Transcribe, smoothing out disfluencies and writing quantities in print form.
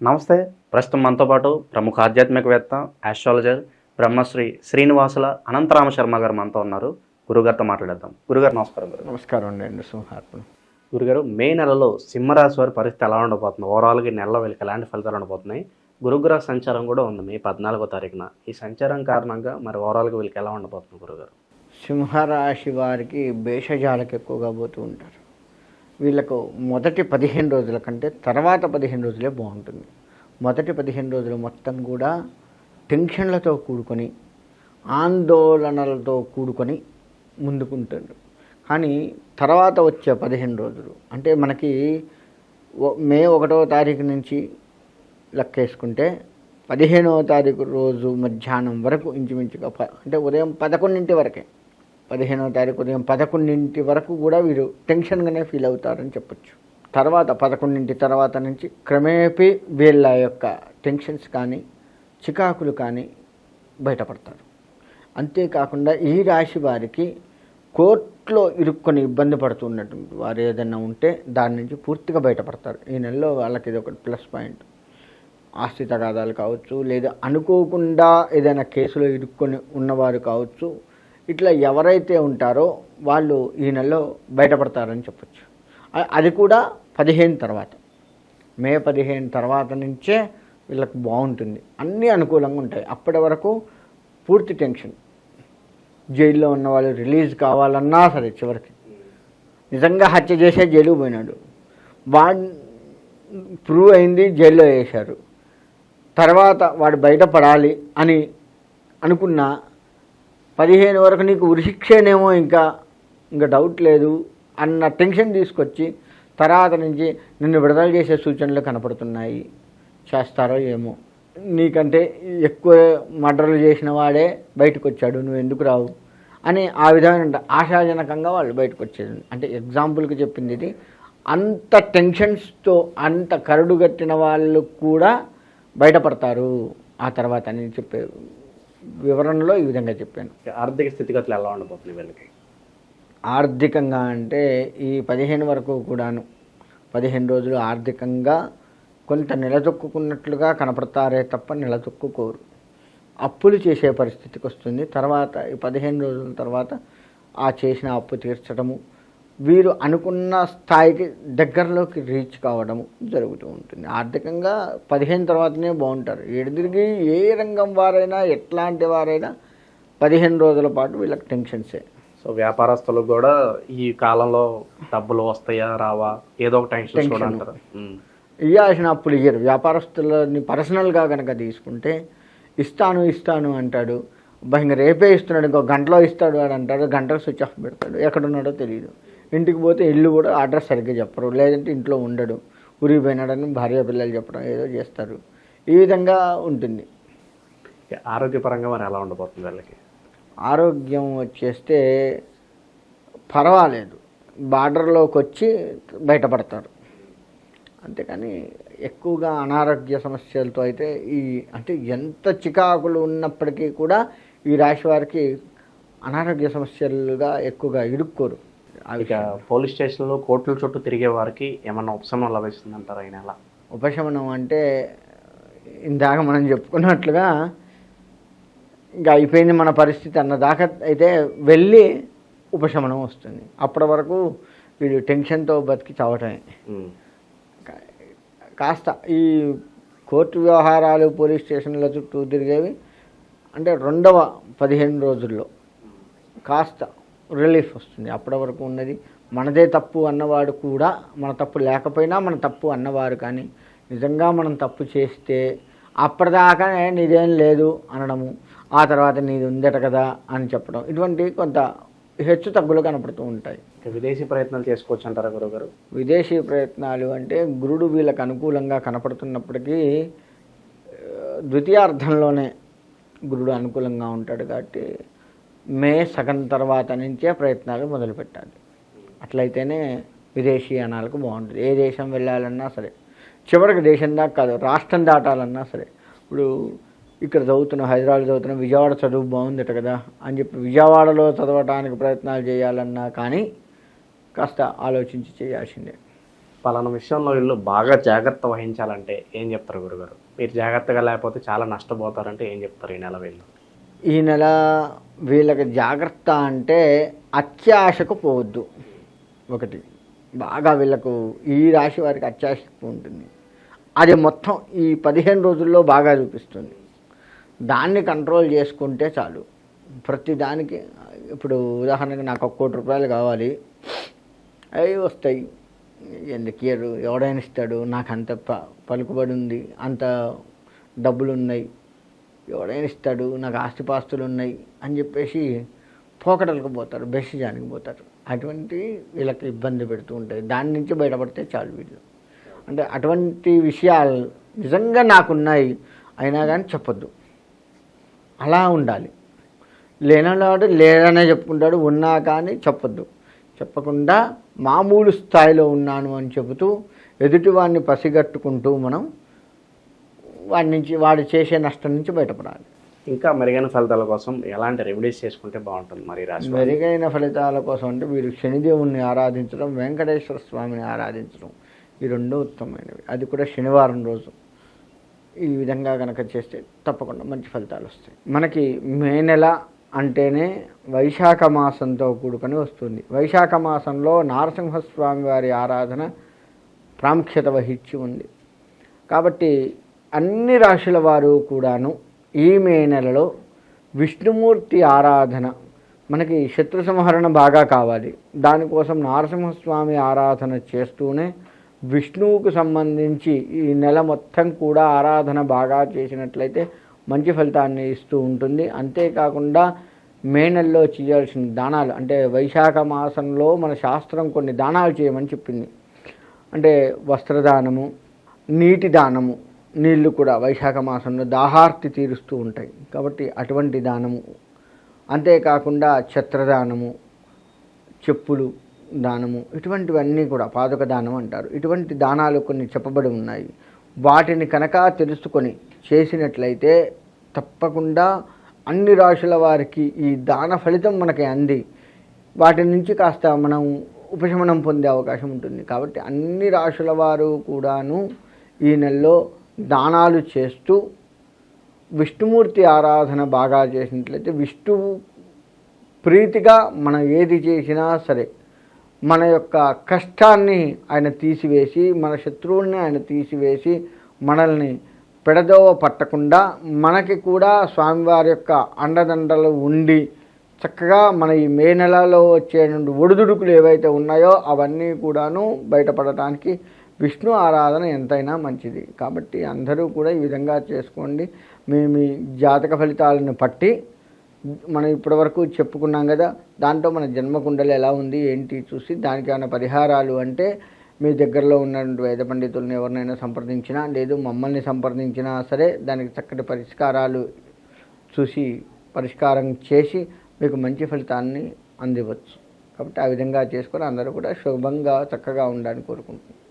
నమస్తే. ప్రస్తుతం మనతో పాటు ప్రముఖ ఆధ్యాత్మికవేత్త, ఆస్ట్రాలజర్ బ్రహ్మశ్రీ శ్రీనివాసుల అనంతరామ శర్మ గారు మనతో ఉన్నారు. గురుగారితో మాట్లాడేద్దాం. గురుగారు నమస్కారం. నమస్కారం అండి. సింహార్పణ. గురుగారు, మే నెలలో సింహరాశి వారి పరిస్థితి ఎలా ఉండబోతుంది? ఓవరాల్గా ఈ నెలలో వీళ్ళకి ఎలాంటి ఫలితాలు ఉండబోతున్నాయి? గురుగ్రహ సంచారం కూడా ఉంది మే 14వ తారీఖున. ఈ సంచారం కారణంగా మరి ఓవరాల్గా వీళ్ళకి ఎలా ఉండబోతుంది గురుగారు? సింహరాశి వారికి భేషజాలకు ఎక్కువగా పోతూ ఉంటారు. వీళ్ళకు మొదటి 15 రోజుల కంటే తర్వాత 15 రోజులే బాగుంటుంది. మొదటి 15 రోజులు మొత్తం కూడా టెన్షన్లతో కూడుకొని, ఆందోళనలతో కూడుకొని ముందుకుంటుంది. కానీ తర్వాత వచ్చే 15 రోజులు అంటే మనకి మే 1వ తారీఖు నుంచి లెక్కేసుకుంటే 15వ తారీఖు రోజు మధ్యాహ్నం వరకు ఇంచుమించుగా అంటే ఉదయం 11 వరకే, 15వ తారీఖు ఉదయం 11 వరకు కూడా వీరు టెన్షన్గానే ఫీల్ అవుతారని చెప్పచ్చు. తర్వాత 11 తర్వాత నుంచి క్రమేపీ వీళ్ళ యొక్క టెన్షన్స్ కానీ చికాకులు కానీ బయటపడతారు. అంతేకాకుండా ఈ రాశి వారికి కోర్టులో ఇరుక్కొని ఇబ్బంది పడుతున్నటువంటి వారు ఏదైనా ఉంటే దాని నుంచి పూర్తిగా బయటపడతారు. ఈ నెలలో వాళ్ళకి ఇది ఒకటి ప్లస్ పాయింట్. ఆస్తి తగాదాలు కావచ్చు, లేదా అనుకోకుండా ఏదైనా కేసులో ఇరుక్కొని ఉన్నవారు కావచ్చు, ఇట్లా ఎవరైతే ఉంటారో వాళ్ళు ఈ నెలలో బయటపడతారని చెప్పచ్చు. అది కూడా 15 తర్వాత, మే 15 తర్వాత నుంచే వీళ్ళకి బాగుంటుంది. అన్నీ అనుకూలంగా ఉంటాయి. అప్పటి వరకు పూర్తి టెన్షన్. జైల్లో ఉన్న వాళ్ళు రిలీజ్ కావాలన్నా సరే, చివరికి నిజంగా హత్య చేసే జైలుకు పోయినాడు, వాడు ప్రూవ్ అయింది, జైల్లో వేశారు. తర్వాత వాడు బయటపడాలి అని అనుకున్న 15 వరకు నీకు ఉరిశిక్షేనేమో ఇంకా డౌట్ లేదు అన్న టెన్షన్ తీసుకొచ్చి తర్వాత నుంచి నిన్ను విడుదల చేసే సూచనలు కనపడుతున్నాయి. చేస్తారో ఏమో, నీకంటే ఎక్కువ మర్డర్లు చేసిన వాడే బయటకు వచ్చాడు, నువ్వు ఎందుకు రావు అని ఆ విధమైన ఆశాజనకంగా వాళ్ళు బయటకు వచ్చేది. అంటే ఎగ్జాంపుల్కి చెప్పింది ఇది. అంత టెన్షన్స్తో అంత కరడుగట్టిన వాళ్ళు కూడా బయటపడతారు ఆ తర్వాత అని చెప్పే వివరణలో ఈ విధంగా చెప్పాను. ఆర్థిక స్థితిగతులు ఎలా ఉండబోతుంది వీళ్ళకి? ఆర్థికంగా అంటే ఈ 15 వరకు కూడాను 15 రోజులు ఆర్థికంగా కొంత నిలదొక్కున్నట్లుగా కనపడతారే తప్ప నిలదొక్కుకోరు. అప్పులు చేసే పరిస్థితికి వస్తుంది. తర్వాత ఈ 15 రోజుల తర్వాత ఆ చేసిన అప్పు తీర్చడము, వీరు అనుకున్న స్థాయికి దగ్గరలోకి రీచ్ కావడము జరుగుతూ ఉంటుంది. ఆర్థికంగా 15 తర్వాతనే బాగుంటారు. ఎదురుగి ఏ రంగం వారైనా, ఎట్లాంటి వారైనా 15 రోజుల పాటు వీళ్ళకి టెన్షన్సే. సో వ్యాపారస్తులకు కూడా ఈ కాలంలో డబ్బులు వస్తాయా రావా ఏదో ఒక టెన్షన్ కూడా అంటారు. ఇవ్వాల్సిన అప్పులు ఇయ్యరు. వ్యాపారస్తులని పర్సనల్గా కనుక తీసుకుంటే ఇస్తాను అంటాడు, ఇంకా రేపే ఇస్తున్నాడు, ఇంకో గంటలో ఇస్తాడు అని అంటాడు, గంటకు స్విచ్ ఆఫ్ పెడతాడు, ఎక్కడున్నాడో తెలియదు. ఇంటికి పోతే ఇల్లు కూడా అడ్రస్ సరిగ్గా చెప్పరు, లేదంటే ఇంట్లో ఉండడు, ఊరిపోయినాడని భార్య పిల్లలు చెప్పడం ఏదో చేస్తారు. ఈ విధంగా ఉంటుంది. ఆరోగ్యపరంగా మరి ఎలా ఉండబోతుంది వీళ్ళకి? ఆరోగ్యం వచ్చేస్తే పర్వాలేదు, బార్డర్లోకి వచ్చి బయటపడతారు. అంతేకాని ఎక్కువగా అనారోగ్య సమస్యలతో అయితే అంటే ఎంత చికాకులు ఉన్నప్పటికీ కూడా ఈ రాశి వారికి అనారోగ్య సమస్యలుగా ఎక్కువగా ఇరుక్కోరు. ఇక పోలీస్ స్టేషన్లో కోర్టుల చుట్టూ తిరిగే వారికి ఏమన్నా ఉపశమనం లభిస్తుందంటారా ఈ నెల? ఉపశమనం అంటే ఇందాక మనం చెప్పుకున్నట్లుగా ఇంకా అయిపోయింది మన పరిస్థితి అన్నదాకా అయితే వెళ్ళి ఉపశమనం వస్తుంది. అప్పటి వరకు వీడు టెన్షన్తో బతికి చావటమే. కాస్త ఈ కోర్టు వ్యవహారాలు, పోలీస్ స్టేషన్ల చుట్టూ తిరిగేవి అంటే రెండవ 15 రోజుల్లో కాస్త రిలీఫ్ వస్తుంది. అప్పటి వరకు ఉన్నది మనదే తప్పు అన్నవాడు కూడా, మన తప్పు లేకపోయినా మన తప్పు అన్నవారు కానీ, నిజంగా మనం తప్పు చేస్తే అప్పటిదాకా నీదేం లేదు అనడము, ఆ తర్వాత నీది ఉందట కదా అని చెప్పడం, ఇటువంటి కొంత హెచ్చు తగ్గులు కనపడుతూ ఉంటాయి. విదేశీ ప్రయత్నాలు చేసుకోవచ్చు అంటారా గురుగారు? విదేశీ ప్రయత్నాలు అంటే గురుడు వీళ్ళకి అనుకూలంగా కనపడుతున్నప్పటికీ ద్వితీయార్థంలోనే గురుడు అనుకూలంగా ఉంటాడు కాబట్టి మే సగం తర్వాత నుంచే ప్రయత్నాలు మొదలుపెట్టాలి. అట్లయితేనే విదేశీయానాలకు బాగుంటుంది. ఏ దేశం వెళ్ళాలన్నా సరే, చివరికి దేశం దాకా కాదు, రాష్ట్రం దాటాలన్నా సరే. ఇప్పుడు ఇక్కడ చదువుతున్నాం, హైదరాబాద్ చదువుతున్నాం, విజయవాడ చదువు బాగుందట కదా అని చెప్పి విజయవాడలో చదవటానికి ప్రయత్నాలు చేయాలన్నా కానీ కాస్త ఆలోచించి చేయాల్సిందే. పలానా విషయంలో వీళ్ళు బాగా జాగ్రత్త వహించాలంటే ఏం చెప్తారు గురుగారు? మీరు జాగ్రత్తగా లేకపోతే చాలా నష్టపోతారంటే ఏం చెప్తారు ఈ నెల వీళ్ళు? ఈ నెల వీళ్ళకి జాగ్రత్త అంటే అత్యాశకు పోవద్దు. ఒకటి బాగా వీళ్ళకు ఈ రాశి వారికి అత్యాశ ఎక్కువ ఉంటుంది. అది మొత్తం ఈ 15 రోజుల్లో బాగా చూపిస్తుంది. దాన్ని కంట్రోల్ చేసుకుంటే చాలు. ప్రతి దానికి ఇప్పుడు ఉదాహరణకి నాకు 1 కోటి రూపాయలు కావాలి, అవి వస్తాయి. ఎందుకు ఇయ్యరు? ఎవడైనా ఇస్తాడు. నాకు అంత పలుకుబడి ఉంది, అంత డబ్బులు ఉన్నాయి, ఎవడైనా ఇస్తాడు, నాకు ఆస్తిపాస్తులు ఉన్నాయి అని చెప్పేసి పోకడలకు పోతారు, బెషిజానికి పోతారు. అటువంటి వీళ్ళకి ఇబ్బంది పెడుతూ ఉంటాయి. దాని నుంచి బయటపడితే చాలు వీళ్ళు. అంటే అటువంటి విషయాలు నిజంగా నాకున్నాయి అయినా కానీ చెప్పొద్దు, అలా ఉండాలి. లేనవాడు లేదనే చెప్పుకుంటాడు, ఉన్నా కానీ చెప్పొద్దు. చెప్పకుండా మామూలు స్థాయిలో ఉన్నాను అని చెబుతూ ఎదుటివాడిని పసిగట్టుకుంటూ మనం వాడు చేసే నష్టం నుంచి బయటపడాలి. ఇంకా మెరుగైన ఫలితాల కోసం ఎలాంటి రెమెడీస్ చేసుకుంటే బాగుంటుంది మరి రాశి? మెరుగైన ఫలితాల కోసం అంటే వీరు శనిదేవుణ్ణి ఆరాధించడం, వెంకటేశ్వర స్వామిని ఆరాధించడం, ఈ రెండు ఉత్తమమైనవి. అది కూడా శనివారం రోజు ఈ విధంగా కనుక చేస్తే తప్పకుండా మంచి ఫలితాలు వస్తాయి. మనకి మే నెల అంటేనే వైశాఖ మాసంతో కూడుకొని వస్తుంది. వైశాఖ మాసంలో నారసింహస్వామి వారి ఆరాధన ప్రాముఖ్యత వహించి ఉంది. కాబట్టి అన్ని రాశుల వారు కూడాను ఈ మే నెలలో విష్ణుమూర్తి ఆరాధన, మనకి శత్రు సంహరణ బాగా కావాలి, దానికోసం నారసింహస్వామి ఆరాధన చేస్తూనే విష్ణువుకు సంబంధించి ఈ నెల మొత్తం కూడా ఆరాధన బాగా చేసినట్లయితే మంచి ఫలితాన్ని ఇస్తూ ఉంటుంది. అంతేకాకుండా మే నెలలో చేయాల్సిన దానాలు, అంటే వైశాఖ మాసంలో మన శాస్త్రం కొన్ని దానాలు చేయమని చెప్పింది. అంటే వస్త్రదానము, నీటి దానము, నీళ్లు కూడా వైశాఖ మాసంలో దాహార్తి తీరుస్తూ ఉంటాయి కాబట్టి అటువంటి దానము, అంతేకాకుండా ఛత్రదానము, చెప్పులు దానము, ఇటువంటివన్నీ కూడా పాదుక దానం అంటారు. ఇటువంటి దానాలు కొన్ని చెప్పబడి ఉన్నాయి. వాటిని కనుక తెలుసుకొని చేసినట్లయితే తప్పకుండా అన్ని రాశుల వారికి ఈ దాన ఫలితం మనకి అంది వాటి నుంచి కాస్త మనం ఉపశమనం పొందే అవకాశం ఉంటుంది. కాబట్టి అన్ని రాశుల వారు కూడాను ఈ నెలలో దానాలు చేస్తూ విష్ణుమూర్తి ఆరాధన బాగా చేసినట్లయితే విష్ణువు ప్రీతిగా మనం ఏది చేసినా సరే మన యొక్క కష్టాన్ని ఆయన తీసివేసి, మన శత్రువుల్ని ఆయన తీసివేసి, మనల్ని పెడదోవ పట్టకుండా మనకి కూడా స్వామివారి యొక్క అండదండలు ఉండి చక్కగా మన ఈ మే నెలలో వచ్చే ఒడిదుడుకులు ఏవైతే ఉన్నాయో అవన్నీ కూడాను బయటపడటానికి విష్ణు ఆరాధన ఎంతైనా మంచిది. కాబట్టి అందరూ కూడా ఈ విధంగా చేసుకోండి. మీ జాతక ఫలితాలను పట్టి మనం ఇప్పటివరకు చెప్పుకున్నాం కదా, దాంట్లో మన జన్మకుండలు ఎలా ఉంది ఏంటి చూసి దానికి ఏమైనా పరిహారాలు అంటే మీ దగ్గరలో ఉన్నటువంటి వేద పండితులను ఎవరినైనా సంప్రదించినా, లేదు మమ్మల్ని సంప్రదించినా సరే దానికి చక్కటి పరిష్కారాలు చూసి పరిష్కారం చేసి మీకు మంచి ఫలితాన్ని అందివచ్చు. కాబట్టి ఆ విధంగా చేసుకొని అందరూ కూడా శుభంగా చక్కగా ఉండాలని కోరుకుంటున్నాను.